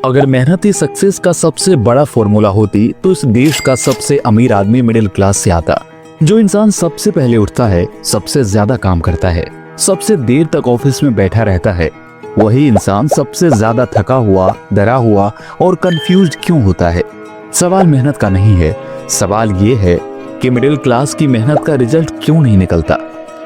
अगर मेहनत ही सक्सेस का सबसे बड़ा फॉर्मूला होती तो इस देश का सबसे अमीर आदमी मिडिल क्लास से आता। जो इंसान सबसे पहले उठता है, सबसे ज्यादा काम करता है, सबसे देर तक ऑफिस में बैठा रहता है, वही इंसान सबसे ज्यादा थका हुआ, डरा हुआ और कंफ्यूज्ड क्यों होता है। सवाल मेहनत का नहीं है, सवाल ये है कि मिडिल क्लास की मेहनत का रिजल्ट क्यों नहीं निकलता।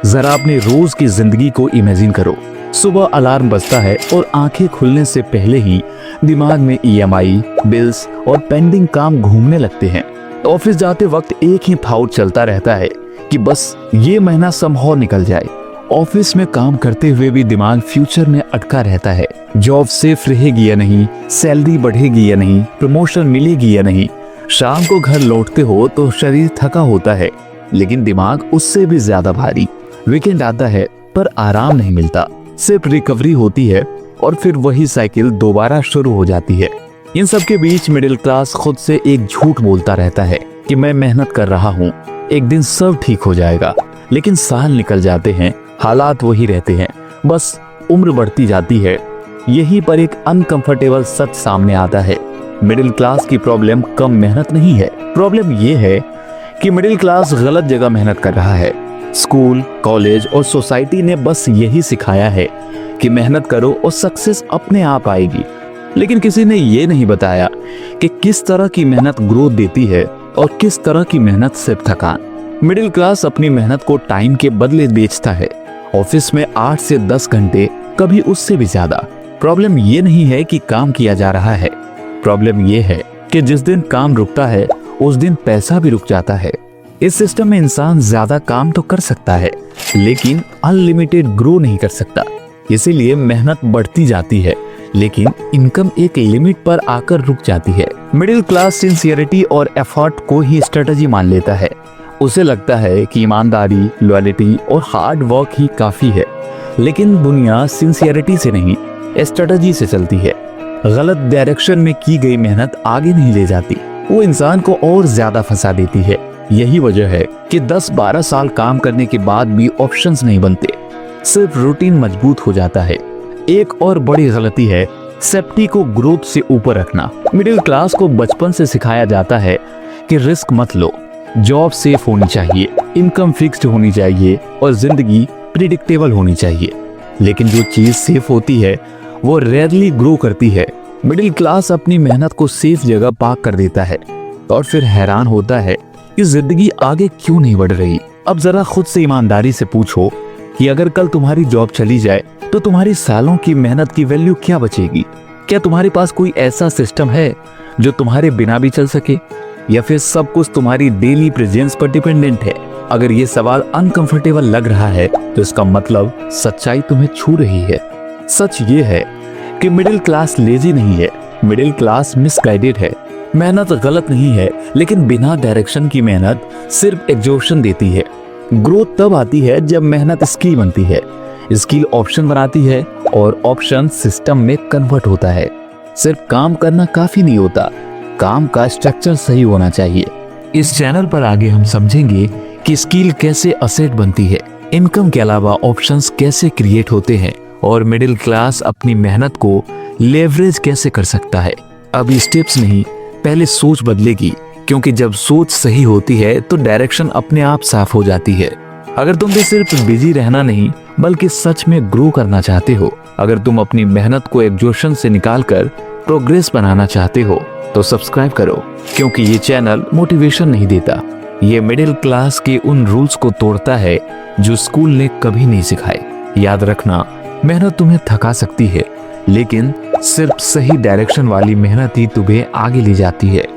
जरा अपने रोज की जिंदगी को इमेजिन करो। सुबह अलार्म बजता है और आंखें खुलने से पहले ही दिमाग में ईएमआई, बिल्स और पेंडिंग काम घूमने लगते हैं। ऑफिस जाते वक्त एक ही थाउट चलता रहता है कि बस ये महीना समहाउ निकल जाए। ऑफिस में काम करते हुए भी दिमाग फ्यूचर में अटका रहता है। जॉब सेफ रहेगी या नहीं, सैलरी बढ़ेगी या नहीं, प्रमोशन मिलेगी या नहीं। शाम को घर लौटते हो तो शरीर थका होता है, लेकिन दिमाग उससे भी ज्यादा भारी। वीकेंड आता है पर आराम नहीं मिलता, सिर्फ रिकवरी होती है और फिर वही साइकिल दोबारा शुरू हो जाती है। इन सब के बीच मिडिल क्लास खुद से एक झूठ बोलता रहता है कि मैं मेहनत कर रहा हूँ, एक दिन सब ठीक हो जाएगा। लेकिन साल निकल जाते हैं, हालात वही रहते हैं, बस उम्र बढ़ती जाती है। यहीं पर एक अनकंफर्टेबल सच सामने आता है। मिडिल क्लास की प्रॉब्लम कम मेहनत नहीं है, प्रॉब्लम ये है कि मिडिल क्लास गलत जगह मेहनत कर रहा है। स्कूल, कॉलेज और सोसाइटी ने बस यही सिखाया है कि मेहनत करो और सक्सेस अपने आप आएगी। लेकिन किसी ने ये नहीं बताया कि किस तरह की मेहनत ग्रोथ देती है और किस तरह की मेहनत सिर्फ थकान। मिडिल क्लास अपनी मेहनत को टाइम के बदले बेचता है। ऑफिस में 8 से 10 घंटे, कभी उससे भी ज्यादा। प्रॉब्लम ये नहीं है कि काम किया जा रहा है, प्रॉब्लम ये है कि जिस दिन काम रुकता है उस दिन पैसा भी रुक जाता है। इस सिस्टम में इंसान ज्यादा काम तो कर सकता है, लेकिन अनलिमिटेड ग्रो नहीं कर सकता। इसीलिए मेहनत बढ़ती जाती है, लेकिन इनकम एक लिमिट पर आकर रुक जाती है। मिडिल क्लास सिंसियरिटी और एफर्ट को ही स्ट्रेटजी मान लेता है। उसे लगता है कि ईमानदारी, लॉयल्टी और हार्ड वर्क ही काफी है। लेकिन दुनिया सिंसियरिटी से नहीं, स्ट्रेटजी से चलती है। गलत डायरेक्शन में की गई मेहनत आगे नहीं ले जाती, वो इंसान को और ज्यादा फंसा देती है। यही वजह है कि 10-12 साल काम करने के बाद भी ऑप्शंस नहीं बनते, सिर्फ रूटीन मजबूत हो जाता है। एक और बड़ी गलती है सेफ्टी को ग्रोथ से ऊपर रखना। मिडिल क्लास को बचपन से सिखाया जाता है कि रिस्क मत लो, जॉब सेफ होनी चाहिए, इनकम फिक्स्ड होनी चाहिए और जिंदगी प्रिडिक्टेबल होनी चाहिए। लेकिन जो चीज सेफ होती है वो रेयरली ग्रो करती है। मिडिल क्लास अपनी मेहनत को सेफ जगह पार्क कर देता है और फिर हैरान होता है कि जिंदगी आगे क्यों नहीं बढ़ रही। अब जरा खुद से ईमानदारी से पूछो कि अगर कल तुम्हारी जॉब चली जाए तो तुम्हारी सालों की मेहनत की वैल्यू क्या बचेगी? क्या तुम्हारे पास कोई ऐसा सिस्टम है जो तुम्हारे बिना भी चल सके, या फिर सब कुछ तुम्हारी डेली प्रेजेंस पर डिपेंडेंट है? अगर ये सवाल अनकंफर्टेबल लग रहा है तो इसका मतलब सच्चाई तुम्हें छू रही है। सच ये है कि मिडिल क्लास लेजी नहीं है, मिडिल क्लास मिसगाइडेड है। मेहनत गलत नहीं है, लेकिन बिना डायरेक्शन की मेहनत सिर्फ एग्जॉशन देती है। ग्रोथ तब आती है जब मेहनत स्किल बनती है, स्किल ऑप्शन बनाती है और ऑप्शन सिस्टम में कन्वर्ट होता है। सिर्फ काम करना काफी नहीं होता, काम का स्ट्रक्चर सही होना चाहिए। इस चैनल पर आगे हम समझेंगे कि स्किल कैसे असेट बनती है, इनकम के अलावा ऑप्शंस कैसे क्रिएट होते हैं और मिडिल क्लास अपनी मेहनत को लेवरेज कैसे कर सकता है। अभी स्टेप्स नहीं, पहले सोच बदलेगी, क्योंकि जब सोच सही होती है तो डायरेक्शन अपने आप साफ हो जाती है। अगर तुम भी सिर्फ बिजी रहना नहीं बल्कि सच में ग्रो करना चाहते हो, अगर तुम अपनी मेहनत को एग्जॉशन से निकालकर प्रोग्रेस बनाना चाहते हो तो सब्सक्राइब करो, क्योंकि ये चैनल मोटिवेशन नहीं देता, ये मिडिल क्लास के उन रूल्स को तोड़ता है जो स्कूल ने कभी नहीं सिखाए। याद रखना, मेहनत तुम्हें थका सकती है, लेकिन सिर्फ सही डायरेक्शन वाली मेहनत ही तुम्हें आगे ले जाती है।